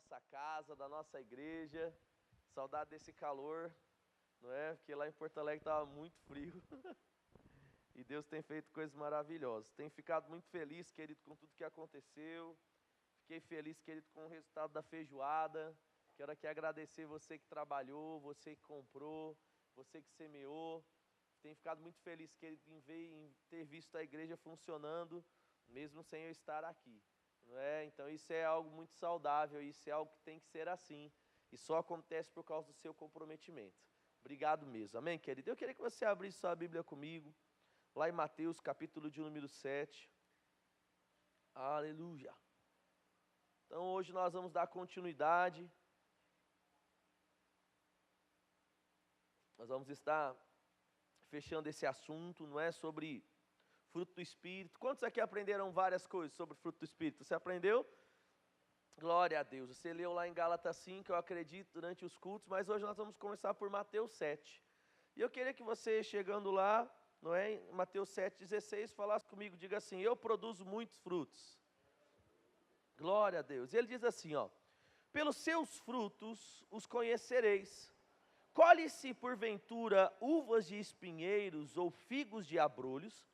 nossa casa, da nossa igreja. Saudade desse calor, não é? Porque lá em Porto Alegre estava muito frio. E Deus tem feito coisas maravilhosas. Tenho ficado muito feliz, querido, com tudo que aconteceu. Fiquei feliz, querido, com o resultado da feijoada. Quero aqui agradecer você que trabalhou, você que comprou, você que semeou. Tenho ficado muito feliz, querido, em ter visto a igreja funcionando, mesmo sem eu estar aqui. Não é? Então isso é algo muito saudável, isso é algo que tem que ser assim. E só acontece por causa do seu comprometimento. Obrigado mesmo. Amém, querido? Eu queria que você abrisse sua Bíblia comigo, lá em Mateus, capítulo de número 7. Aleluia. Então hoje nós vamos dar continuidade. Nós vamos estar fechando esse assunto, não é? Sobre fruto do Espírito. Quantos aqui aprenderam várias coisas sobre fruto do Espírito? Você aprendeu? Glória a Deus. Você leu lá em Gálatas 5, eu acredito, durante os cultos, mas hoje nós vamos começar por Mateus 7. E eu queria que você, chegando lá, não é, em Mateus 7,16, falasse comigo, diga assim: eu produzo muitos frutos. Glória a Deus. E ele diz assim, ó: pelos seus frutos os conhecereis. Colhe-se porventura uvas de espinheiros ou figos de abrolhos?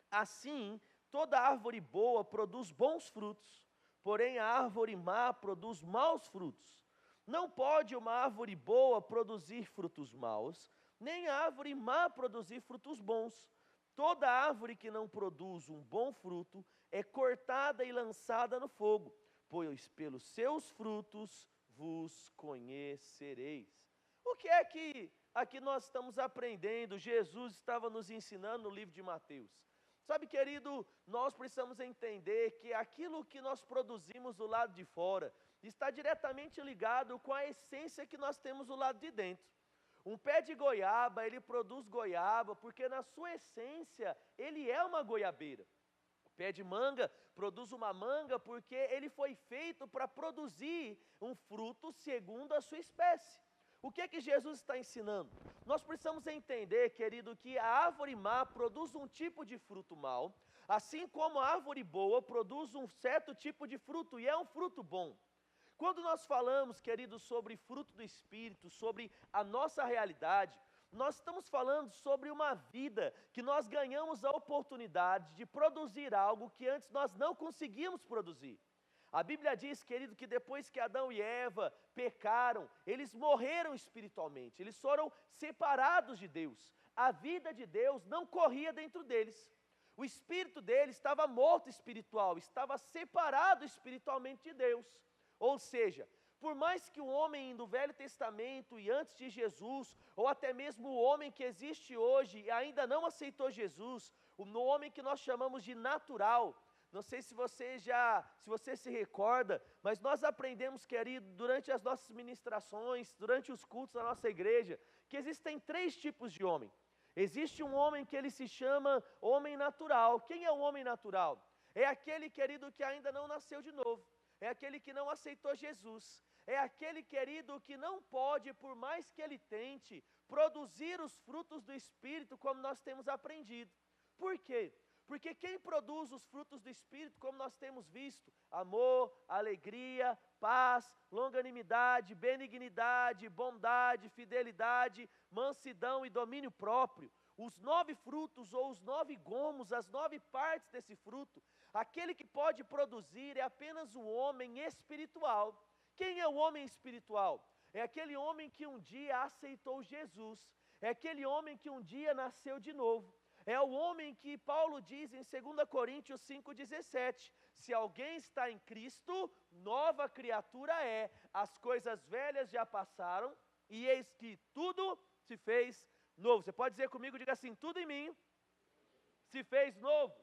Assim, toda árvore boa produz bons frutos, porém a árvore má produz maus frutos. Não pode uma árvore boa produzir frutos maus, nem a árvore má produzir frutos bons. Toda árvore que não produz um bom fruto é cortada e lançada no fogo, pois pelos seus frutos vos conhecereis. O que é que aqui nós estamos aprendendo? Jesus estava nos ensinando no livro de Mateus. Sabe, querido, nós precisamos entender que aquilo que nós produzimos do lado de fora está diretamente ligado com a essência que nós temos do lado de dentro. Um pé de goiaba, ele produz goiaba porque na sua essência ele é uma goiabeira. O pé de manga produz uma manga porque ele foi feito para produzir um fruto segundo a sua espécie. O que é que Jesus está ensinando? Nós precisamos entender, querido, que a árvore má produz um tipo de fruto mau, assim como a árvore boa produz um certo tipo de fruto, e é um fruto bom. Quando nós falamos, querido, sobre fruto do Espírito, sobre a nossa realidade, nós estamos falando sobre uma vida que nós ganhamos a oportunidade de produzir algo que antes nós não conseguíamos produzir. A Bíblia diz, querido, que depois que Adão e Eva pecaram, eles morreram espiritualmente, eles foram separados de Deus. A vida de Deus não corria dentro deles. O espírito deles estava morto espiritual, estava separado espiritualmente de Deus. Ou seja, por mais que o homem do Velho Testamento e antes de Jesus, ou até mesmo o homem que existe hoje e ainda não aceitou Jesus, o homem que nós chamamos de natural, não sei se você se recorda, mas nós aprendemos, querido, durante as nossas ministrações, durante os cultos da nossa igreja, que existem 3 tipos de homem. Existe um homem que ele se chama homem natural. Quem é o homem natural? É aquele, querido, que ainda não nasceu de novo. É aquele que não aceitou Jesus. É aquele, querido, que não pode, por mais que ele tente, produzir os frutos do Espírito como nós temos aprendido. Por quê? Porque quem produz os frutos do Espírito, como nós temos visto, amor, alegria, paz, longanimidade, benignidade, bondade, fidelidade, mansidão e domínio próprio, os 9 frutos ou os 9 gomos, as 9 partes desse fruto, aquele que pode produzir é apenas o homem espiritual. Quem é o homem espiritual? É aquele homem que um dia aceitou Jesus, é aquele homem que um dia nasceu de novo. É o homem que Paulo diz em 2 Coríntios 5,17, se alguém está em Cristo, nova criatura é, as coisas velhas já passaram, e eis que tudo se fez novo. Você pode dizer comigo, diga assim, tudo em mim se fez novo.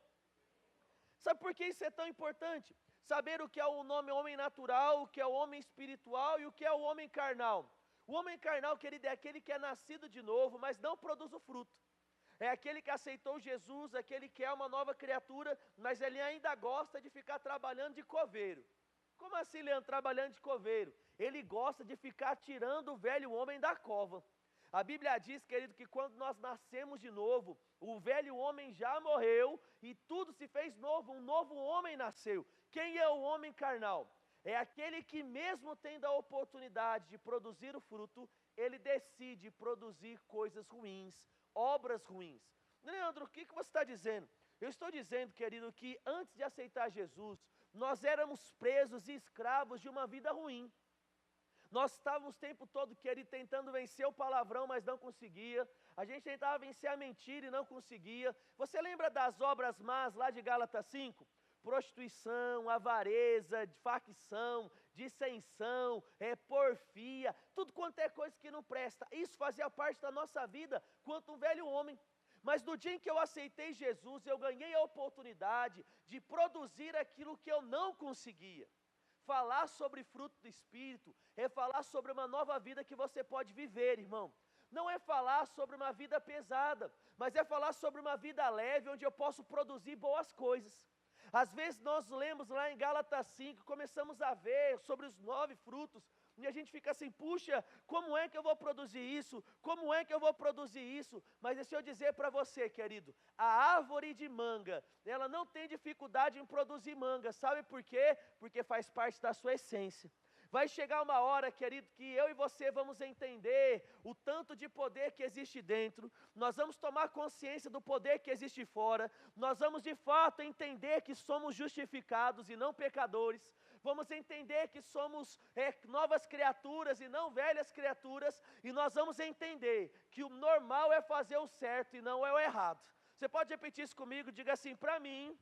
Sabe por que isso é tão importante? Saber o que é o nome homem natural, o que é o homem espiritual e o que é o homem carnal. O homem carnal, querido, é aquele que é nascido de novo, mas não produz o fruto. É aquele que aceitou Jesus, aquele que é uma nova criatura, mas ele ainda gosta de ficar trabalhando de coveiro. Como assim, Leandro, trabalhando de coveiro? Ele gosta de ficar tirando o velho homem da cova. A Bíblia diz, querido, que quando nós nascemos de novo, o velho homem já morreu e tudo se fez novo, um novo homem nasceu. Quem é o homem carnal? é aquele que mesmo tendo a oportunidade de produzir o fruto, ele decide produzir coisas ruins, obras ruins. Leandro, o que você está dizendo? Eu estou dizendo, querido, que antes de aceitar Jesus, nós éramos presos e escravos de uma vida ruim. Nós estávamos o tempo todo, querido, tentando vencer o palavrão, mas não conseguia. A gente tentava vencer a mentira e não conseguia. Você lembra das obras más lá de Gálatas 5? Prostituição, avareza, facção, dissensão, porfia, tudo quanto é coisa que não presta. Isso fazia parte da nossa vida quanto um velho homem. Mas no dia em que eu aceitei Jesus, eu ganhei a oportunidade de produzir aquilo que eu não conseguia. Falar sobre fruto do Espírito é falar sobre uma nova vida que você pode viver, irmão. Não é falar sobre uma vida pesada, mas é falar sobre uma vida leve, onde eu posso produzir boas coisas. Às vezes nós lemos lá em Gálatas 5, começamos a ver sobre os 9 frutos, e a gente fica assim, puxa, como é que eu vou produzir isso? Como é que eu vou produzir isso? Mas deixa eu dizer para você, querido, a árvore de manga, ela não tem dificuldade em produzir manga, sabe por quê? Porque faz parte da sua essência. Vai chegar uma hora, querido, que eu e você vamos entender o tanto de poder que existe dentro, nós vamos tomar consciência do poder que existe fora, nós vamos de fato entender que somos justificados e não pecadores, vamos entender que somos novas criaturas e não velhas criaturas, e nós vamos entender que o normal é fazer o certo e não é o errado. Você pode repetir isso comigo? Diga assim, para mim,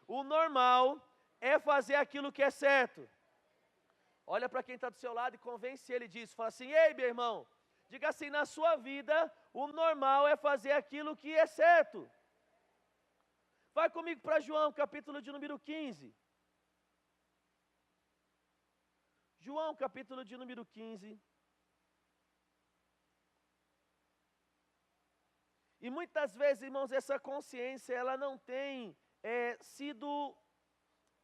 o normal é fazer aquilo que é certo. Olha para quem está do seu lado e convence ele disso. Fala assim, ei meu irmão, diga assim, na sua vida, o normal é fazer aquilo que é certo. Vai comigo para João, capítulo de número 15. João, capítulo de número 15. E muitas vezes, irmãos, essa consciência, ela não tem sido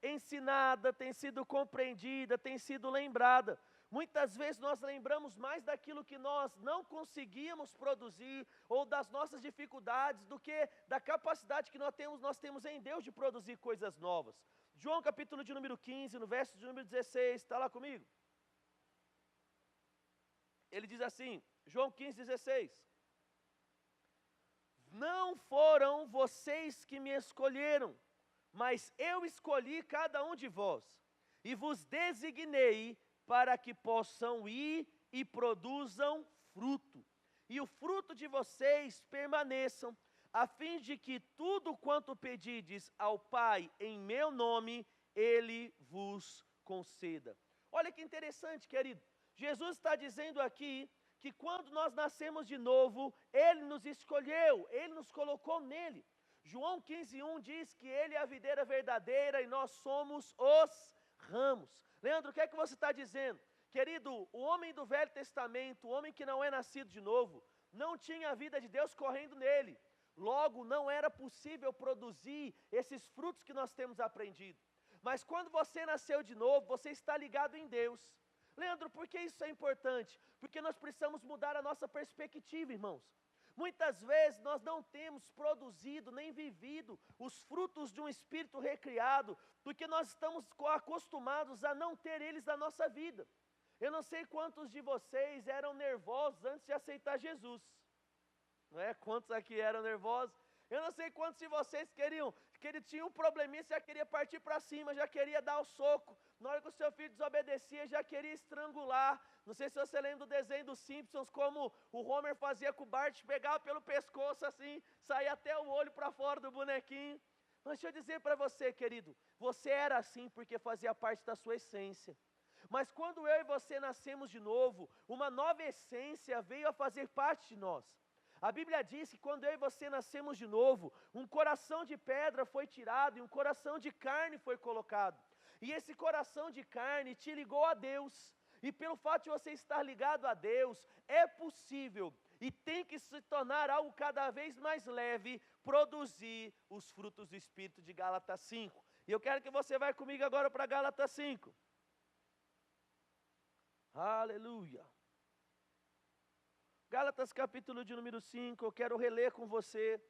ensinada, tem sido compreendida, tem sido lembrada. Muitas vezes nós lembramos mais daquilo que nós não conseguíamos produzir, ou das nossas dificuldades, do que da capacidade que nós temos em Deus de produzir coisas novas. João capítulo de número 15, no verso de número 16, está lá comigo? Ele diz assim, João 15, 16. Não foram vocês que me escolheram, mas eu escolhi cada um de vós, e vos designei para que possam ir e produzam fruto, e o fruto de vocês permaneçam, a fim de que tudo quanto pedides ao Pai em meu nome, Ele vos conceda. Olha que interessante, querido. Jesus está dizendo aqui que quando nós nascemos de novo, Ele nos escolheu, Ele nos colocou nele. João 15:1 diz que Ele é a videira verdadeira e nós somos os ramos. Leandro, o que é que você está dizendo? Querido, o homem do Velho Testamento, o homem que não é nascido de novo, não tinha a vida de Deus correndo nele. Logo, não era possível produzir esses frutos que nós temos aprendido. Mas quando você nasceu de novo, você está ligado em Deus. Leandro, por que isso é importante? Porque nós precisamos mudar a nossa perspectiva, irmãos. Muitas vezes nós não temos produzido nem vivido os frutos de um espírito recriado, porque nós estamos acostumados a não ter eles na nossa vida. Eu não sei quantos de vocês eram nervosos antes de aceitar Jesus, não é? Quantos aqui eram nervosos? Eu não sei quantos de vocês que ele tinha um probleminha, já queria partir para cima, já queria dar o soco. Na hora que o seu filho desobedecia, já queria estrangular. Não sei se você lembra do desenho dos Simpsons, como o Homer fazia com o Bart, pegava pelo pescoço assim, saía até o olho para fora do bonequinho. Mas deixa eu dizer para você, querido, você era assim porque fazia parte da sua essência. Mas quando eu e você nascemos de novo, uma nova essência veio a fazer parte de nós. A Bíblia diz que quando eu e você nascemos de novo, um coração de pedra foi tirado e um coração de carne foi colocado. E esse coração de carne te ligou a Deus. E pelo fato de você estar ligado a Deus, é possível e tem que se tornar algo cada vez mais leve, produzir os frutos do Espírito de Gálatas 5. E eu quero que você vá comigo agora para Gálatas 5. Aleluia. Gálatas capítulo de número 5, eu quero reler com você.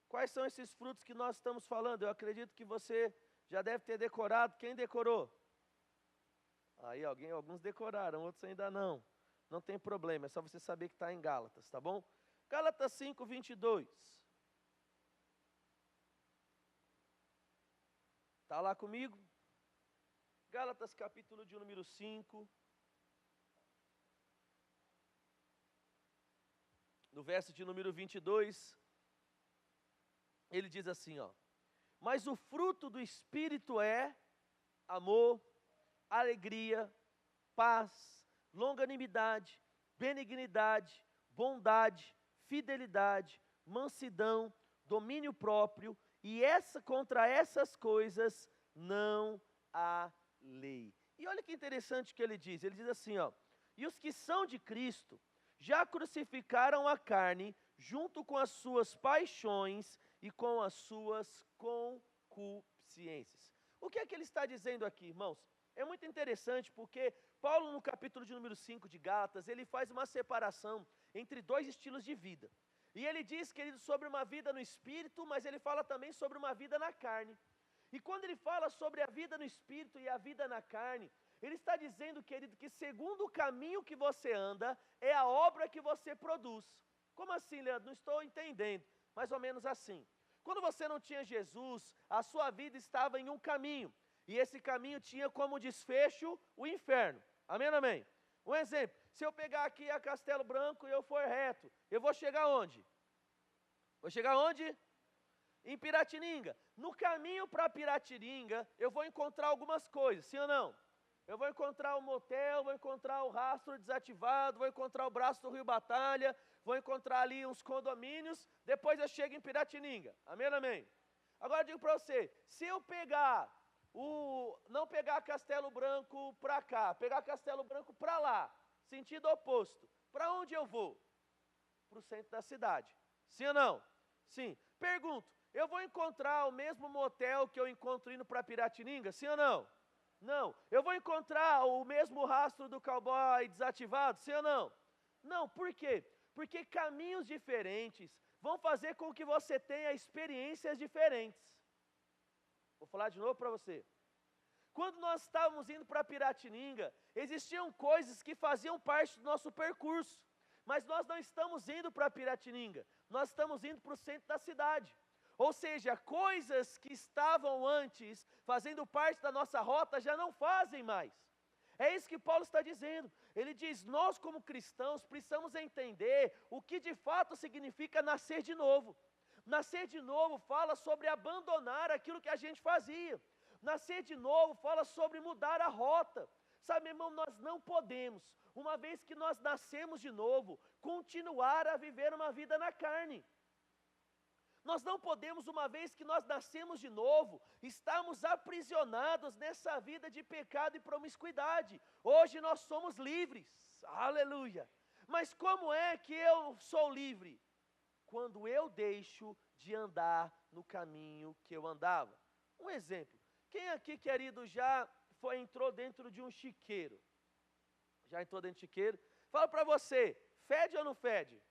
Quais são esses frutos que nós estamos falando? Eu acredito que você já deve ter decorado. Quem decorou? Aí alguns decoraram, outros ainda não. Não tem problema, é só você saber que está em Gálatas, tá bom? Gálatas 5, 22. Está lá comigo? Gálatas capítulo de número 5. No verso de número 22, ele diz assim, ó. Mas o fruto do Espírito é amor, alegria, paz, longanimidade, benignidade, bondade, fidelidade, mansidão, domínio próprio, e contra essas coisas não há lei. E olha que interessante que ele diz assim, ó, e os que são de Cristo já crucificaram a carne junto com as suas paixões e com as suas concupiscências. O que é que ele está dizendo aqui, irmãos? É muito interessante porque Paulo, no capítulo de número 5 de Gálatas, ele faz uma separação entre dois estilos de vida. E ele diz, querido, sobre uma vida no Espírito, mas ele fala também sobre uma vida na carne. E quando ele fala sobre a vida no Espírito e a vida na carne, ele está dizendo, querido, que segundo o caminho que você anda, é a obra que você produz. Como assim, Leandro? Não estou entendendo. Mais ou menos assim. Quando você não tinha Jesus, a sua vida estava em um caminho. E esse caminho tinha como desfecho o inferno. Amém ou amém? Um exemplo, se eu pegar aqui a Castelo Branco e eu for reto, eu vou chegar onde? Vou chegar onde? Em Piratininga. No caminho para Piratininga, eu vou encontrar algumas coisas, sim ou não? Eu vou encontrar um motel, vou encontrar o rastro desativado, vou encontrar o braço do Rio Batalha, vou encontrar ali uns condomínios, depois eu chego em Piratininga. Amém ou amém? Agora eu digo para você, se eu não pegar Castelo Branco para cá, pegar Castelo Branco para lá, sentido oposto, para onde eu vou? Para o centro da cidade. Sim ou não? Sim. Pergunto, eu vou encontrar o mesmo motel que eu encontro indo para Piratininga? Sim ou não? Não. Eu vou encontrar o mesmo rastro do cowboy desativado? Sim ou não? Não. Por quê? Porque caminhos diferentes vão fazer com que você tenha experiências diferentes. Vou falar de novo para você. Quando nós estávamos indo para Piratininga, existiam coisas que faziam parte do nosso percurso. Mas nós não estamos indo para Piratininga, nós estamos indo para o centro da cidade. Ou seja, coisas que estavam antes fazendo parte da nossa rota já não fazem mais. É isso que Paulo está dizendo. Ele diz, nós como cristãos precisamos entender o que de fato significa nascer de novo. Nascer de novo fala sobre abandonar aquilo que a gente fazia. Nascer de novo fala sobre mudar a rota. Sabe, irmão, nós não podemos, uma vez que nós nascemos de novo, continuar a viver uma vida na carne. Nós não podemos, uma vez que nós nascemos de novo, estarmos aprisionados nessa vida de pecado e promiscuidade. Hoje nós somos livres, aleluia. Mas como é que eu sou livre? Quando eu deixo de andar no caminho que eu andava. Um exemplo, quem aqui, querido, já entrou dentro de um chiqueiro? Já entrou dentro de chiqueiro? Fala para você, fede ou não fede?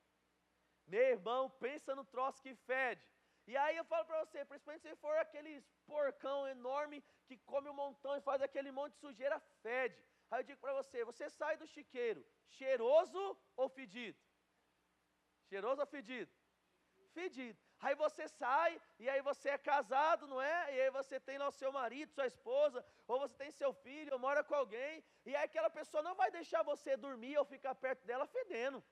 Meu irmão, pensa no troço que fede. E aí eu falo para você, principalmente se for aqueles porcão enorme que come um montão e faz aquele monte de sujeira, fede. Aí eu digo para você, você sai do chiqueiro, cheiroso ou fedido? Cheiroso ou fedido? Fedido. Aí você sai, e aí você é casado, não é? E aí você tem lá o seu marido, sua esposa, ou você tem seu filho, ou mora com alguém, e aí aquela pessoa não vai deixar você dormir ou ficar perto dela fedendo.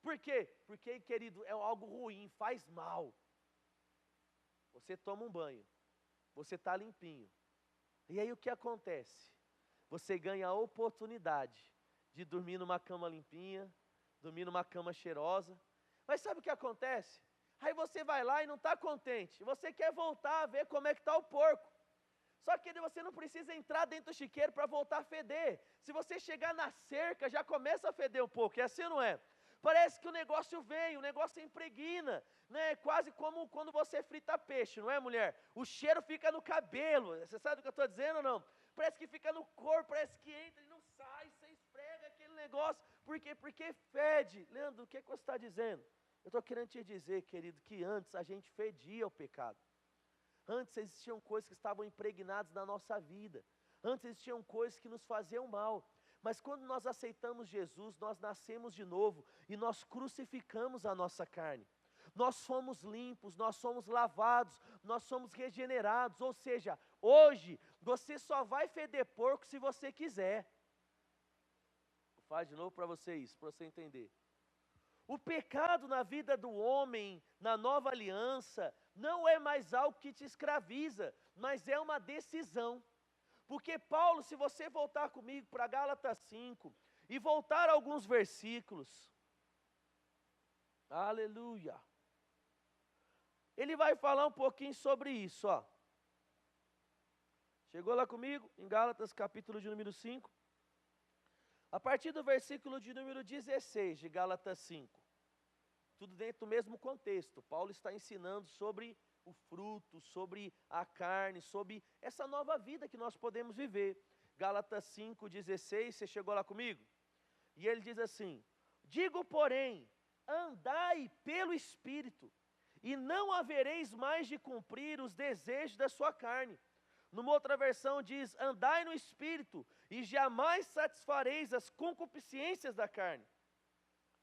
Por quê? Porque, querido, é algo ruim, faz mal. Você toma um banho, você está limpinho. E aí o que acontece? Você ganha a oportunidade de dormir numa cama limpinha, dormir numa cama cheirosa. Mas sabe o que acontece? Aí você vai lá e não está contente. Você quer voltar a ver como é que está o porco. Só que você não precisa entrar dentro do chiqueiro para voltar a feder. Se você chegar na cerca, já começa a feder um pouco. É assim ou não é? Parece que o negócio vem, o negócio impregna, né? Quase como quando você frita peixe, não é, mulher? O cheiro fica no cabelo, você sabe o que eu estou dizendo ou não? Parece que fica no corpo, parece que entra e não sai, você esfrega aquele negócio. Por quê? Porque fede. Leandro, o que você está dizendo? Eu estou querendo te dizer, querido, que antes a gente fedia o pecado. Antes existiam coisas que estavam impregnadas na nossa vida. Antes existiam coisas que nos faziam mal. Mas quando nós aceitamos Jesus, nós nascemos de novo e nós crucificamos a nossa carne. Nós somos limpos, nós somos lavados, nós somos regenerados. Ou seja, hoje você só vai feder porco se você quiser. Vou falar de novo para vocês, para você entender. O pecado na vida do homem, na nova aliança, não é mais algo que te escraviza, mas é uma decisão. Porque Paulo, se você voltar comigo para Gálatas 5 e voltar a alguns versículos, aleluia, ele vai falar um pouquinho sobre isso, ó. Chegou lá comigo? Em Gálatas capítulo de número 5. A partir do versículo de número 16 de Gálatas 5. Tudo dentro do mesmo contexto. Paulo está ensinando sobre o fruto, sobre a carne, sobre essa nova vida que nós podemos viver. Gálatas 5:16, você chegou lá comigo? E ele diz assim: digo, porém, andai pelo Espírito, e não havereis mais de cumprir os desejos da sua carne. Numa outra versão diz, andai no Espírito, e jamais satisfareis as concupiscências da carne.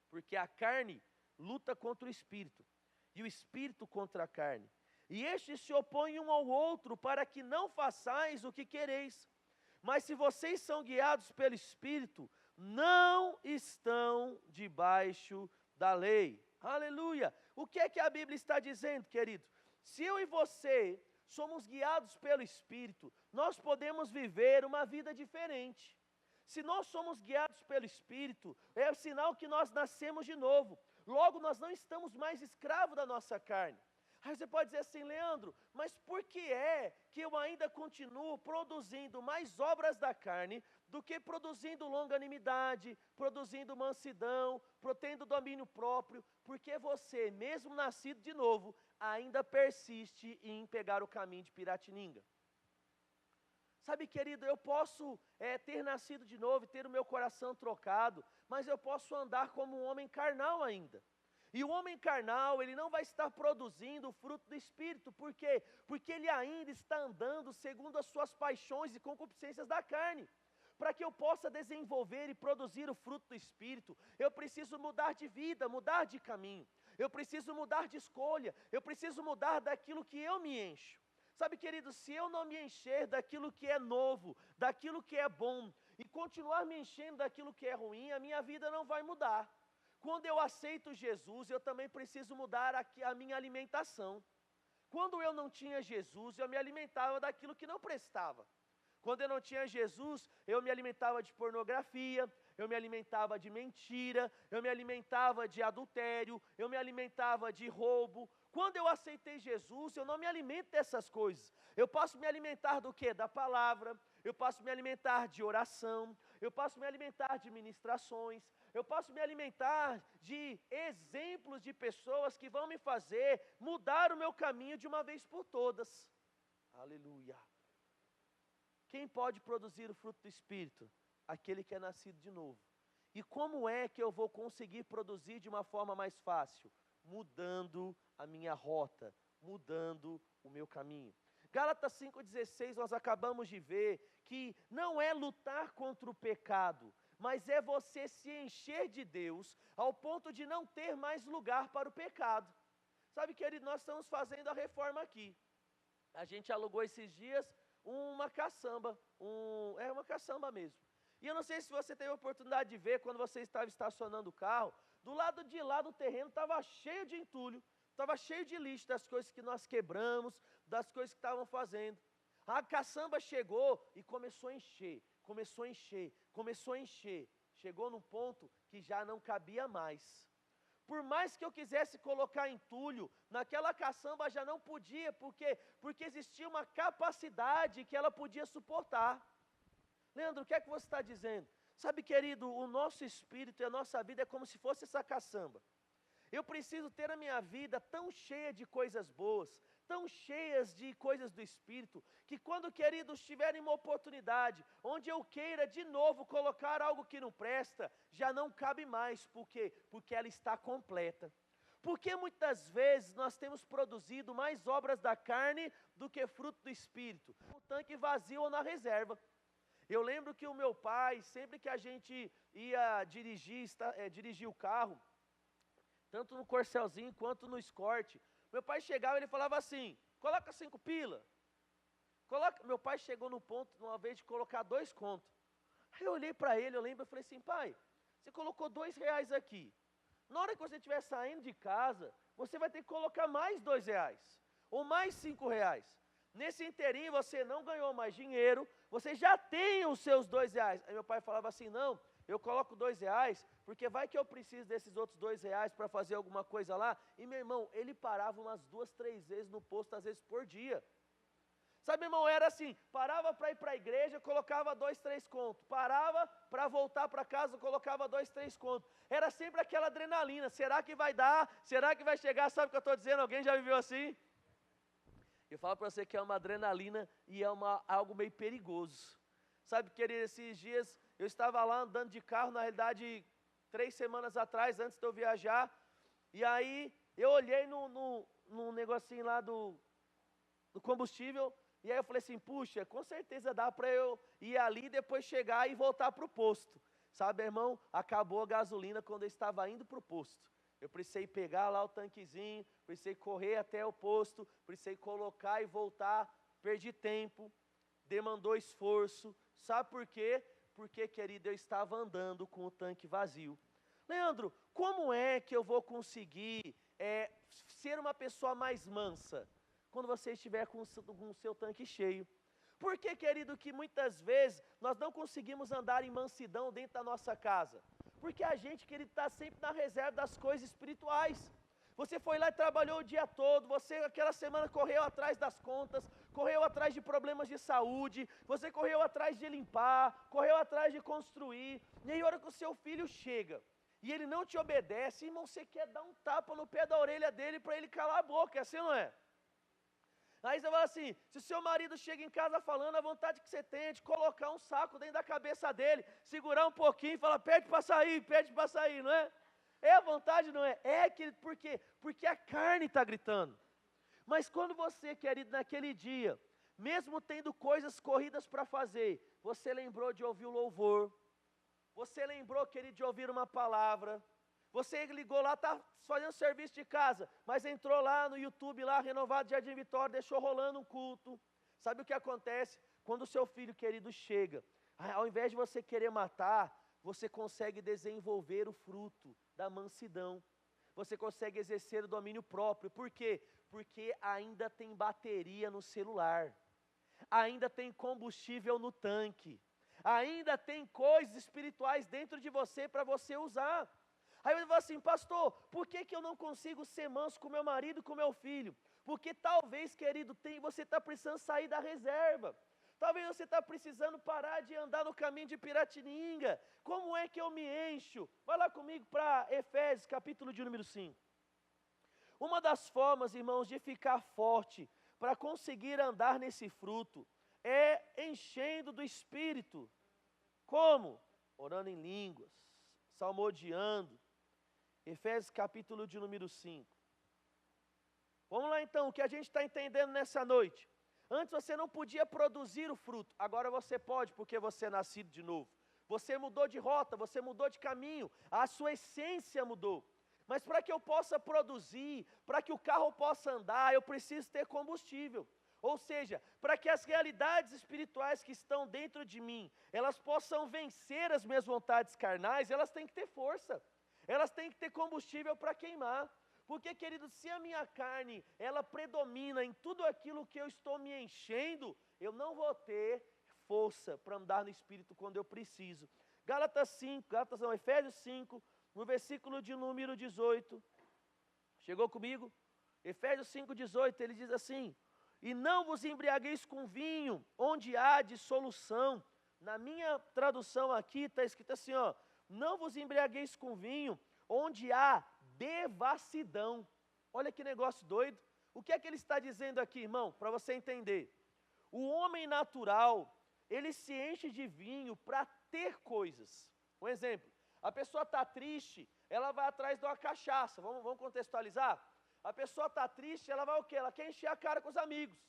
Porque a carne luta contra o Espírito, e o Espírito contra a carne. E estes se opõem um ao outro, para que não façais o que quereis. Mas se vocês são guiados pelo Espírito, não estão debaixo da lei. Aleluia! O que é que a Bíblia está dizendo, querido? Se eu e você somos guiados pelo Espírito, nós podemos viver uma vida diferente. Se nós somos guiados pelo Espírito, é o sinal que nós nascemos de novo. Logo, nós não estamos mais escravos da nossa carne. Aí você pode dizer assim, Leandro, mas por que é que eu ainda continuo produzindo mais obras da carne do que produzindo longanimidade, produzindo mansidão, tendo domínio próprio? Porque você, mesmo nascido de novo, ainda persiste em pegar o caminho de Piratininga. Sabe, querido, eu posso ter nascido de novo e ter o meu coração trocado, mas eu posso andar como um homem carnal ainda. E o homem carnal, ele não vai estar produzindo o fruto do Espírito. Por quê? Porque ele ainda está andando segundo as suas paixões e concupiscências da carne. Para que eu possa desenvolver e produzir o fruto do Espírito, eu preciso mudar de vida, mudar de caminho. Eu preciso mudar de escolha, eu preciso mudar daquilo que eu me encho. Sabe, querido, se eu não me encher daquilo que é novo, daquilo que é bom, e continuar me enchendo daquilo que é ruim, a minha vida não vai mudar. Quando eu aceito Jesus, eu também preciso mudar a minha alimentação. Quando eu não tinha Jesus, eu me alimentava daquilo que não prestava. Quando eu não tinha Jesus, eu me alimentava de pornografia, eu me alimentava de mentira, eu me alimentava de adultério, eu me alimentava de roubo. Quando eu aceitei Jesus, eu não me alimento dessas coisas. Eu posso me alimentar do quê? Da palavra, eu posso me alimentar de oração, eu posso me alimentar de ministrações, eu posso me alimentar de exemplos de pessoas que vão me fazer mudar o meu caminho de uma vez por todas. Aleluia! Quem pode produzir o fruto do Espírito? Aquele que é nascido de novo. E como é que eu vou conseguir produzir de uma forma mais fácil? Mudando a minha rota, mudando o meu caminho. Gálatas 5,16, nós acabamos de ver que não é lutar contra o pecado, mas é você se encher de Deus ao ponto de não ter mais lugar para o pecado. Sabe, querido, nós estamos fazendo a reforma aqui. A gente alugou esses dias uma caçamba, uma caçamba mesmo. E eu não sei se você teve a oportunidade de ver, quando você estava estacionando o carro, do lado de lá do terreno estava cheio de entulho, estava cheio de lixo das coisas que nós quebramos, das coisas que estavam fazendo. A caçamba chegou e começou a encher, começou a encher, começou a encher. Chegou num ponto que já não cabia mais. Por mais que eu quisesse colocar entulho, naquela caçamba já não podia, porque existia uma capacidade que ela podia suportar. Leandro, o que é que você está dizendo? Sabe, querido, o nosso espírito e a nossa vida é como se fosse essa caçamba. Eu preciso ter a minha vida tão cheia de coisas boas, tão cheias de coisas do Espírito, que quando, queridos, tiverem uma oportunidade, onde eu queira de novo colocar algo que não presta, já não cabe mais. Por quê? Porque ela está completa. Porque muitas vezes nós temos produzido mais obras da carne do que fruto do Espírito, no tanque vazio ou na reserva. Eu lembro que o meu pai, sempre que a gente ia dirigir o carro, tanto no Corcelzinho quanto no Escort, meu pai chegava e ele falava assim, coloca 5 pila. Meu pai chegou no ponto, uma vez, de colocar 2 contos. Aí eu olhei para ele, eu lembro, eu falei assim, pai, você colocou R$2 aqui. Na hora que você estiver saindo de casa, você vai ter que colocar mais R$2, ou mais R$5. Nesse inteirinho você não ganhou mais dinheiro, você já tem os seus R$2. Aí meu pai falava assim, não, eu coloco R$2, porque vai que eu preciso desses outros R$2 para fazer alguma coisa lá. E meu irmão, ele parava umas 2, 3 vezes no posto, às vezes por dia. Sabe, meu irmão, era assim, parava para ir para a igreja, colocava 2, 3 contos. Parava para voltar para casa, colocava 2, 3 contos. Era sempre aquela adrenalina, será que vai dar? Será que vai chegar? Sabe o que eu estou dizendo? Alguém já viveu assim? Eu falo para você que é uma adrenalina e é algo meio perigoso. Sabe, querido, esses dias eu estava lá andando de carro, na realidade 3 semanas atrás, antes de eu viajar. E aí eu olhei no negocinho lá do combustível. E aí eu falei assim, puxa, com certeza dá para eu ir ali, depois chegar e voltar para o posto. Sabe, irmão, acabou a gasolina quando eu estava indo para o posto. Eu precisei pegar lá o tanquezinho, precisei correr até o posto, precisei colocar e voltar, perdi tempo, demandou esforço. Sabe por quê? Porque, querido, eu estava andando com o tanque vazio. Leandro, como é que eu vou conseguir ser uma pessoa mais mansa quando você estiver com o seu tanque cheio? Porque, querido, que muitas vezes nós não conseguimos andar em mansidão dentro da nossa casa? Porque a gente, querido, está sempre na reserva das coisas espirituais. Você foi lá e trabalhou o dia todo, você aquela semana correu atrás das contas, correu atrás de problemas de saúde, você correu atrás de limpar, correu atrás de construir, e aí a hora que o seu filho chega, e ele não te obedece, irmão, você quer dar um tapa no pé da orelha dele para ele calar a boca, é assim ou não é? Aí você fala assim, se o seu marido chega em casa falando, a vontade que você tem é de colocar um saco dentro da cabeça dele, segurar um pouquinho e falar, pede para sair, não é? É a vontade, não é? É, querido, por quê? Porque a carne está gritando. Mas quando você, querido, naquele dia, mesmo tendo coisas corridas para fazer, você lembrou de ouvir o louvor, você lembrou, querido, de ouvir uma palavra, você ligou lá, está fazendo serviço de casa, mas entrou lá no YouTube, lá, Renovado Jardim Vitória, deixou rolando um culto. Sabe o que acontece? Quando o seu filho querido chega, ao invés de você querer matar, você consegue desenvolver o fruto da mansidão. Você consegue exercer o domínio próprio. Por quê? Porque ainda tem bateria no celular, ainda tem combustível no tanque, ainda tem coisas espirituais dentro de você para você usar. Aí eu falo assim, pastor, por que eu não consigo ser manso com meu marido e com meu filho? Porque talvez, querido, você está precisando sair da reserva. Talvez você está precisando parar de andar no caminho de Piratininga. Como é que eu me encho? Vai lá comigo para Efésios, capítulo de número 5. Uma das formas, irmãos, de ficar forte para conseguir andar nesse fruto é enchendo do Espírito. Como? Orando em línguas, salmodiando. Efésios capítulo de número 5. Vamos lá então, o que a gente está entendendo nessa noite. Antes você não podia produzir o fruto, agora você pode, porque você é nascido de novo. Você mudou de rota, você mudou de caminho, a sua essência mudou. Mas para que eu possa produzir, para que o carro possa andar, eu preciso ter combustível. Ou seja, para que as realidades espirituais que estão dentro de mim, elas possam vencer as minhas vontades carnais, elas têm que ter força. Elas têm que ter combustível para queimar. Porque, querido, se a minha carne, ela predomina em tudo aquilo que eu estou me enchendo, eu não vou ter força para andar no Espírito quando eu preciso. Efésios 5, no versículo de número 18. Chegou comigo? Efésios 5, 18, ele diz assim, e não vos embriagueis com vinho, onde há dissolução. Na minha tradução aqui está escrito assim, ó, não vos embriagueis com vinho, onde há devassidão. Olha que negócio doido. O que é que ele está dizendo aqui, irmão? Para você entender. O homem natural, ele se enche de vinho para ter coisas. Um exemplo, a pessoa está triste, ela vai atrás de uma cachaça. Vamos contextualizar? A pessoa está triste, ela vai o quê? Ela quer encher a cara com os amigos.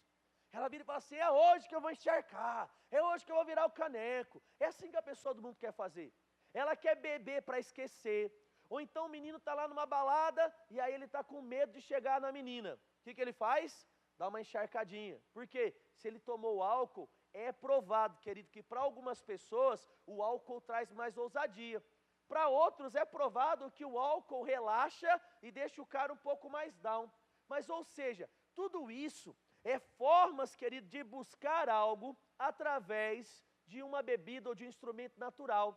Ela vira e fala assim, é hoje que eu vou encharcar, é hoje que eu vou virar o caneco. É assim que a pessoa do mundo quer fazer. Ela quer beber para esquecer. Ou então o menino está lá numa balada e aí ele está com medo de chegar na menina. O que ele faz? Dá uma encharcadinha. Por quê? Se ele tomou álcool, é provado, querido, que para algumas pessoas o álcool traz mais ousadia. Para outros é provado que o álcool relaxa e deixa o cara um pouco mais down. Mas, ou seja, tudo isso é formas, querido, de buscar algo através de uma bebida ou de um instrumento natural.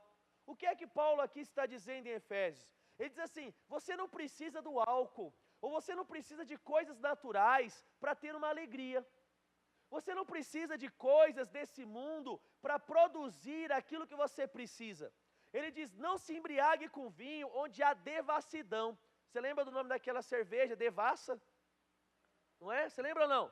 O que é que Paulo aqui está dizendo em Efésios? Ele diz assim, você não precisa do álcool, ou você não precisa de coisas naturais para ter uma alegria. Você não precisa de coisas desse mundo para produzir aquilo que você precisa. Ele diz, não se embriague com vinho onde há devassidão. Você lembra do nome daquela cerveja, devassa? Não é? Você lembra ou não?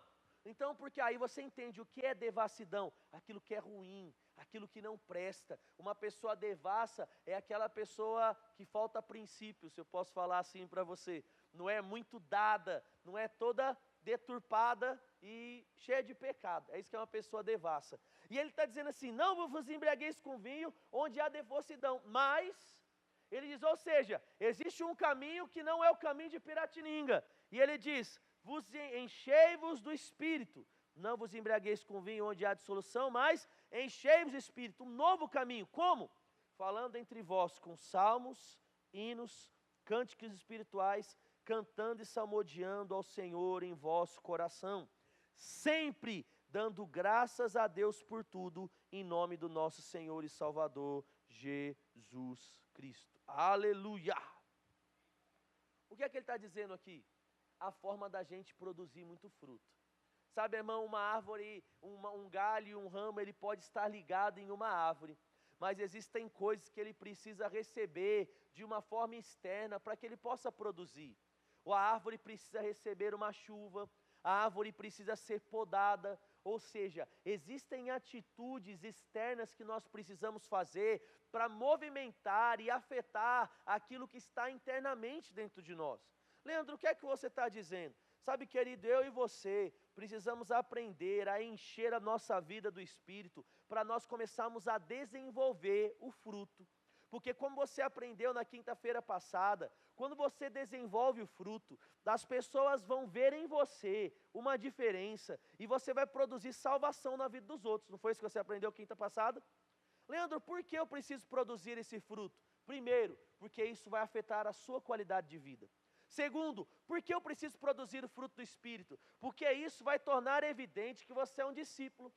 Então, porque aí você entende o que é devassidão, aquilo que é ruim, aquilo que não presta. Uma pessoa devassa é aquela pessoa que falta princípios, se eu posso falar assim para você. Não é muito dada, não é toda deturpada e cheia de pecado. É isso que é uma pessoa devassa. E ele está dizendo assim, não vos embriagueis com vinho onde há devassidão, mas, ele diz, ou seja, existe um caminho que não é o caminho de Piratininga. E ele diz, enchei-vos do Espírito, não vos embriagueis com vinho onde há dissolução, mas enchei-vos do Espírito, um novo caminho. Como? Falando entre vós com salmos, hinos, cânticos espirituais, cantando e salmodiando ao Senhor em vosso coração, sempre dando graças a Deus por tudo, em nome do nosso Senhor e Salvador, Jesus Cristo. Aleluia! O que é que ele está dizendo aqui? A forma da gente produzir muito fruto. Sabe, irmão, uma árvore, um galho e um ramo, ele pode estar ligado em uma árvore, mas existem coisas que ele precisa receber de uma forma externa para que ele possa produzir. A árvore precisa receber uma chuva, a árvore precisa ser podada, ou seja, existem atitudes externas que nós precisamos fazer para movimentar e afetar aquilo que está internamente dentro de nós. Leandro, o que é que você está dizendo? Sabe, querido, eu e você precisamos aprender a encher a nossa vida do Espírito para nós começarmos a desenvolver o fruto. Porque como você aprendeu na quinta-feira passada, quando você desenvolve o fruto, as pessoas vão ver em você uma diferença e você vai produzir salvação na vida dos outros. Não foi isso que você aprendeu quinta passada? Leandro, por que eu preciso produzir esse fruto? Primeiro, porque isso vai afetar a sua qualidade de vida. Segundo, por que eu preciso produzir o fruto do Espírito? Porque isso vai tornar evidente que você é um discípulo.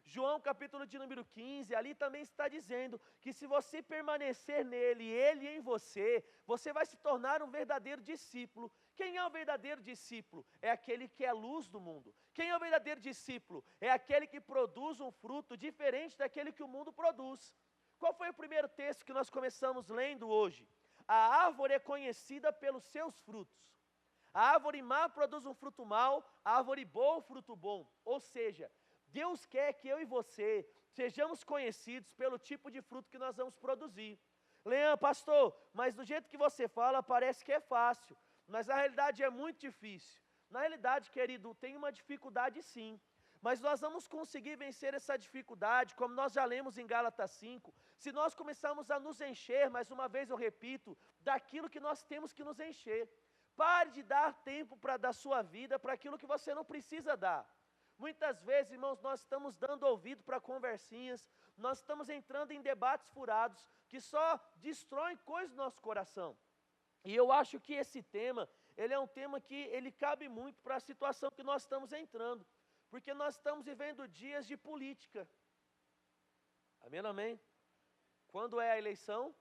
João capítulo de número 15, ali também está dizendo que se você permanecer nele e ele em você, você vai se tornar um verdadeiro discípulo. Quem é o verdadeiro discípulo? É aquele que é luz do mundo. Quem é o verdadeiro discípulo? É aquele que produz um fruto diferente daquele que o mundo produz. Qual foi o primeiro texto que nós começamos lendo hoje? A árvore é conhecida pelos seus frutos. A árvore má produz um fruto mau, a árvore boa um fruto bom. Ou seja, Deus quer que eu e você sejamos conhecidos pelo tipo de fruto que nós vamos produzir. Leandro, pastor, mas do jeito que você fala parece que é fácil, mas na realidade é muito difícil. Na realidade, querido, tem uma dificuldade sim, mas nós vamos conseguir vencer essa dificuldade, como nós já lemos em Gálatas 5, se nós começarmos a nos encher, mais uma vez eu repito, daquilo que nós temos que nos encher. Pare de dar tempo da sua vida para aquilo que você não precisa dar. Muitas vezes, irmãos, nós estamos dando ouvido para conversinhas, nós estamos entrando em debates furados, que só destroem coisas no nosso coração. E eu acho que esse tema, ele é um tema que ele cabe muito para a situação que nós estamos entrando, porque nós estamos vivendo dias de política. Amém, amém? Quando é a eleição?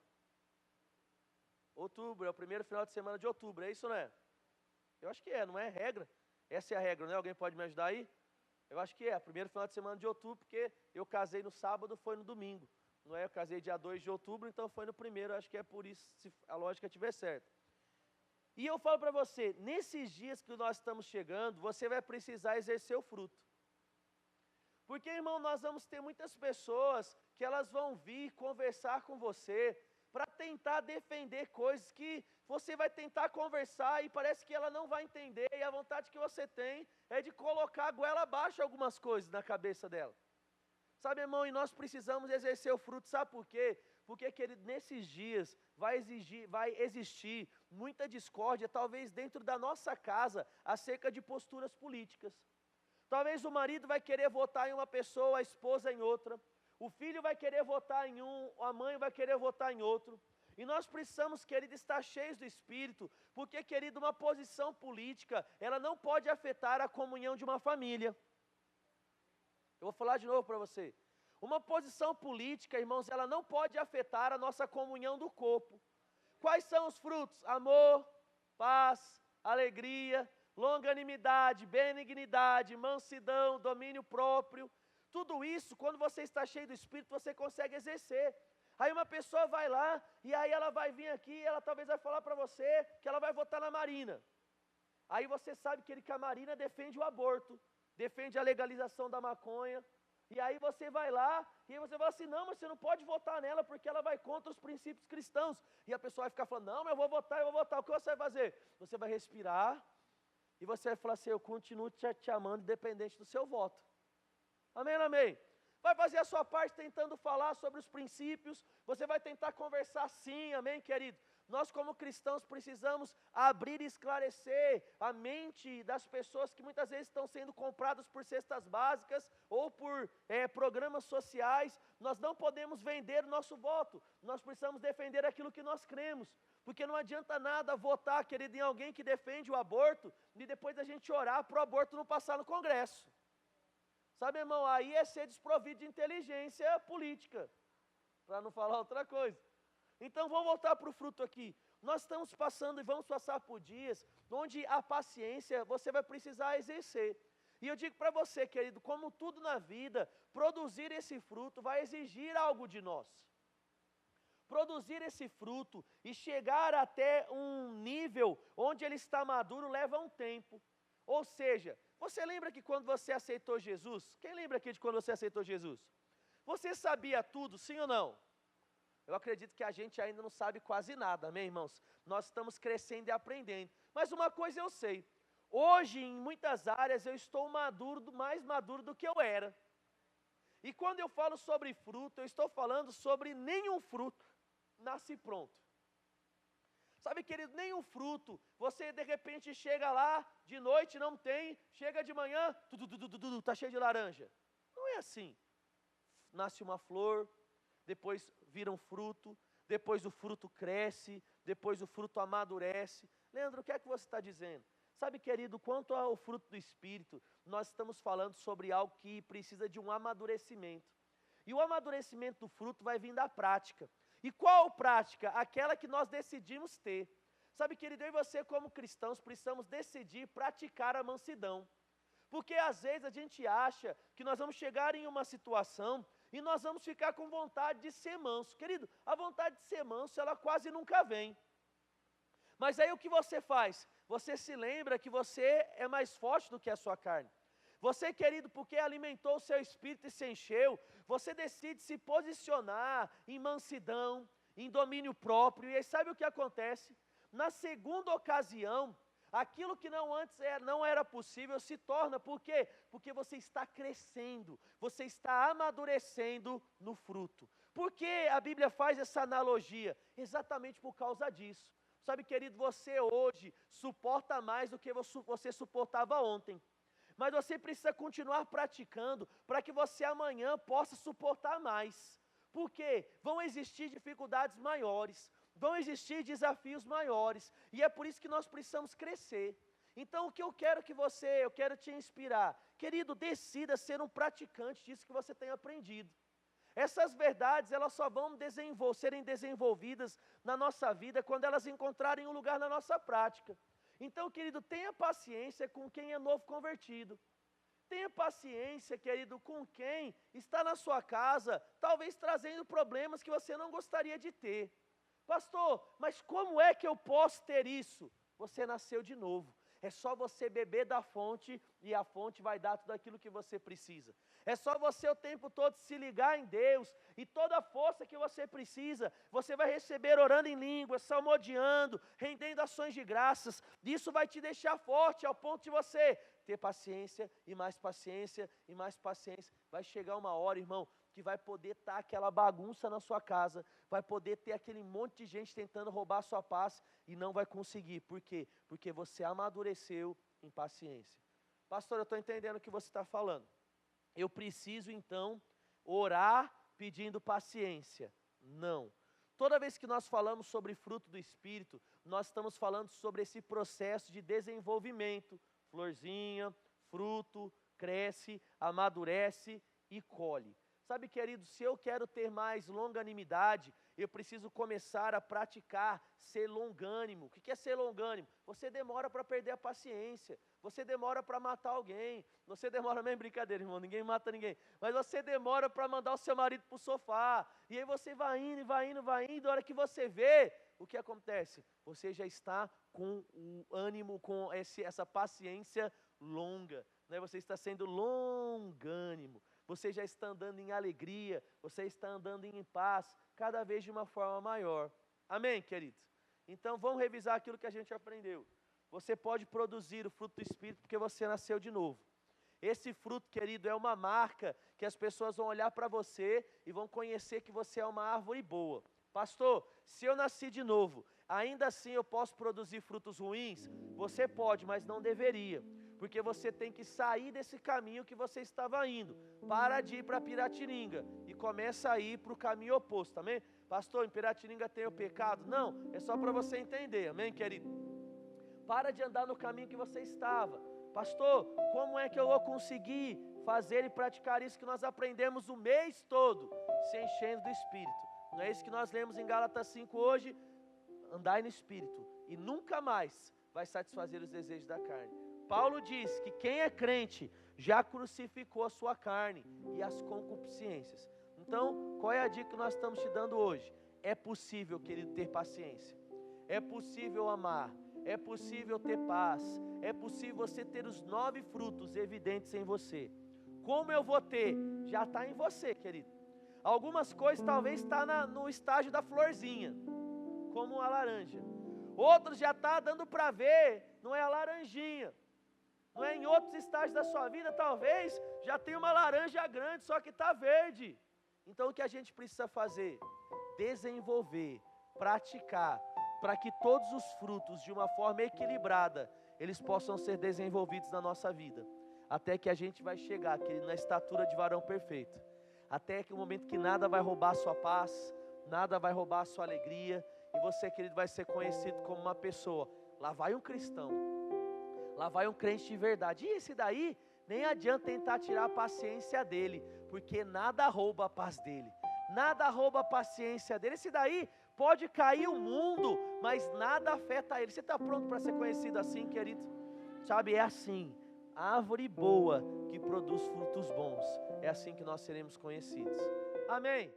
Outubro, é o primeiro final de semana de outubro, é isso, não é? Eu acho que é, não é regra? Essa é a regra, não é? Alguém pode me ajudar aí? Eu acho que é, primeiro final de semana de outubro, porque eu casei no sábado, foi no domingo. Não é? Eu casei dia 2 de outubro, então foi no primeiro, acho que é por isso, se a lógica estiver certa. E eu falo para você, nesses dias que nós estamos chegando, você vai precisar exercer o fruto. Porque, irmão, nós vamos ter muitas pessoas que elas vão vir conversar com você, para tentar defender coisas que você vai tentar conversar e parece que ela não vai entender, e a vontade que você tem é de colocar a goela abaixo algumas coisas na cabeça dela. Sabe, irmão, e nós precisamos exercer o fruto, sabe por quê? Porque, querido, nesses dias vai existir muita discórdia, talvez dentro da nossa casa, acerca de posturas políticas. Talvez o marido vai querer votar em uma pessoa, a esposa em outra, o filho vai querer votar em um, a mãe vai querer votar em outro. E nós precisamos, querido, estar cheios do Espírito, porque, querido, uma posição política, ela não pode afetar a comunhão de uma família. Eu vou falar de novo para você. Uma posição política, irmãos, ela não pode afetar a nossa comunhão do corpo. Quais são os frutos? Amor, paz, alegria, longanimidade, benignidade, mansidão, domínio próprio. Tudo isso, quando você está cheio do Espírito, você consegue exercer. Aí uma pessoa vai lá, e aí ela vai vir aqui, e ela talvez vai falar para você que ela vai votar na Marina. Aí você sabe que a Marina defende o aborto, defende a legalização da maconha. E aí você vai lá, e aí você fala assim, não, mas você não pode votar nela, porque ela vai contra os princípios cristãos. E a pessoa vai ficar falando, não, mas eu vou votar. O que você vai fazer? Você vai respirar, e você vai falar assim, eu continuo te amando, independente do seu voto. Amém, amém? Vai fazer a sua parte tentando falar sobre os princípios, você vai tentar conversar sim, amém, querido? Nós como cristãos precisamos abrir e esclarecer a mente das pessoas que muitas vezes estão sendo compradas por cestas básicas ou por programas sociais. Nós não podemos vender o nosso voto, nós precisamos defender aquilo que nós cremos, porque não adianta nada votar, querido, em alguém que defende o aborto e depois a gente orar para o aborto não passar no Congresso. Sabe, irmão, aí é ser desprovido de inteligência política, para não falar outra coisa. Então, vamos voltar para o fruto aqui. Nós estamos passando e vamos passar por dias onde a paciência você vai precisar exercer. E eu digo para você, querido, como tudo na vida, produzir esse fruto vai exigir algo de nós. Produzir esse fruto e chegar até um nível onde ele está maduro leva um tempo. Ou seja, você lembra que quando você aceitou Jesus, quem lembra aqui de quando você aceitou Jesus? Você sabia tudo, sim ou não? Eu acredito que a gente ainda não sabe quase nada, amém, irmãos? Nós estamos crescendo e aprendendo. Mas uma coisa eu sei, hoje em muitas áreas eu estou mais maduro do que eu era. E quando eu falo sobre fruto, eu estou falando sobre nenhum fruto nasce pronto. Sabe, querido, nenhum fruto, você de repente chega lá, de noite não tem, chega de manhã, está cheio de laranja. Não é assim. Nasce uma flor, depois vira um fruto, depois o fruto cresce, depois o fruto amadurece. Leandro, o que é que você está dizendo? Sabe, querido, quanto ao fruto do Espírito, nós estamos falando sobre algo que precisa de um amadurecimento. E o amadurecimento do fruto vai vir da prática. E qual prática? Aquela que nós decidimos ter. Sabe, querido, eu e você como cristãos precisamos decidir praticar a mansidão. Porque às vezes a gente acha que nós vamos chegar em uma situação e nós vamos ficar com vontade de ser manso. Querido, a vontade de ser manso, ela quase nunca vem. Mas aí o que você faz? Você se lembra que você é mais forte do que a sua carne. Você, querido, porque alimentou o seu espírito e se encheu, você decide se posicionar em mansidão, em domínio próprio. E aí sabe o que acontece? Na segunda ocasião, aquilo que não era possível se torna, por quê? Porque você está crescendo, você está amadurecendo no fruto. Por que a Bíblia faz essa analogia? Exatamente por causa disso. Sabe, querido, você hoje suporta mais do que você suportava ontem. Mas você precisa continuar praticando para que você amanhã possa suportar mais. Por quê? Vão existir dificuldades maiores, vão existir desafios maiores, e é por isso que nós precisamos crescer. Então o que eu quero eu quero te inspirar, querido, decida ser um praticante disso que você tem aprendido. Essas verdades, elas só vão serem desenvolvidas na nossa vida quando elas encontrarem um lugar na nossa prática. Então, querido, tenha paciência com quem é novo convertido. Tenha paciência, querido, com quem está na sua casa, talvez trazendo problemas que você não gostaria de ter. Pastor, mas como é que eu posso ter isso? Você nasceu de novo. É só você beber da fonte e a fonte vai dar tudo aquilo que você precisa. É só você o tempo todo se ligar em Deus e toda a força que você precisa, você vai receber orando em línguas, salmodiando, rendendo ações de graças. Isso vai te deixar forte ao ponto de você ter paciência e mais paciência e mais paciência. Vai chegar uma hora, irmão, que vai poder estar aquela bagunça na sua casa, vai poder ter aquele monte de gente tentando roubar a sua paz e não vai conseguir. Por quê? Porque você amadureceu em paciência. Pastor, eu estou entendendo o que você está falando. Eu preciso então orar pedindo paciência. Não. Toda vez que nós falamos sobre fruto do Espírito, nós estamos falando sobre esse processo de desenvolvimento. Florzinha, fruto, cresce, amadurece e colhe. Sabe, querido, se eu quero ter mais longanimidade, eu preciso começar a praticar ser longânimo. O que é ser longânimo? Você demora para perder a paciência, você demora para matar alguém, você demora, nem brincadeira, irmão, ninguém mata ninguém, mas você demora para mandar o seu marido para o sofá, e aí você vai indo, vai indo, vai indo, a hora que você vê, o que acontece? Você já está com o ânimo, com essa paciência longa, né? Você está sendo longânimo. Você já está andando em alegria, você está andando em paz, cada vez de uma forma maior. Amém, queridos? Então, vamos revisar aquilo que a gente aprendeu. Você pode produzir o fruto do Espírito porque você nasceu de novo. Esse fruto, querido, é uma marca que as pessoas vão olhar para você e vão conhecer que você é uma árvore boa. Pastor, se eu nasci de novo, ainda assim eu posso produzir frutos ruins? Você pode, mas não deveria. Porque você tem que sair desse caminho que você estava indo. Para de ir para Piratininga e começa a ir para o caminho oposto, amém? Pastor, em Piratininga tem o pecado? Não, é só para você entender, amém, querido? Para de andar no caminho que você estava. Pastor, como é que eu vou conseguir fazer e praticar isso que nós aprendemos o mês todo? Se enchendo do Espírito. Não é isso que nós lemos em Gálatas 5 hoje? Andai no Espírito e nunca mais vai satisfazer os desejos da carne. Paulo diz que quem é crente já crucificou a sua carne e as concupiscências. Então, qual é a dica que nós estamos te dando hoje? É possível, querido, ter paciência. É possível amar. É possível ter paz. É possível você ter os 9 frutos evidentes em você. Como eu vou ter? Já está em você, querido. Algumas coisas talvez está no estágio da florzinha, como a laranja. Outros já está dando para ver, não é a laranjinha. Não é em outros estágios da sua vida, talvez já tem uma laranja grande, só que está verde. Então o que a gente precisa fazer? Desenvolver, praticar, para que todos os frutos de uma forma equilibrada, eles possam ser desenvolvidos na nossa vida. Até que a gente vai chegar, querido, na estatura de varão perfeito. Até que o momento que nada vai roubar a sua paz, nada vai roubar a sua alegria, e você, querido, vai ser conhecido como uma pessoa. Lá vai um cristão. Lá vai um crente de verdade. E esse daí, nem adianta tentar tirar a paciência dele, porque nada rouba a paz dele, nada rouba a paciência dele. Esse daí pode cair o mundo, mas nada afeta ele. Você está pronto para ser conhecido assim, querido? Sabe, é assim, árvore boa que produz frutos bons. É assim que nós seremos conhecidos. Amém.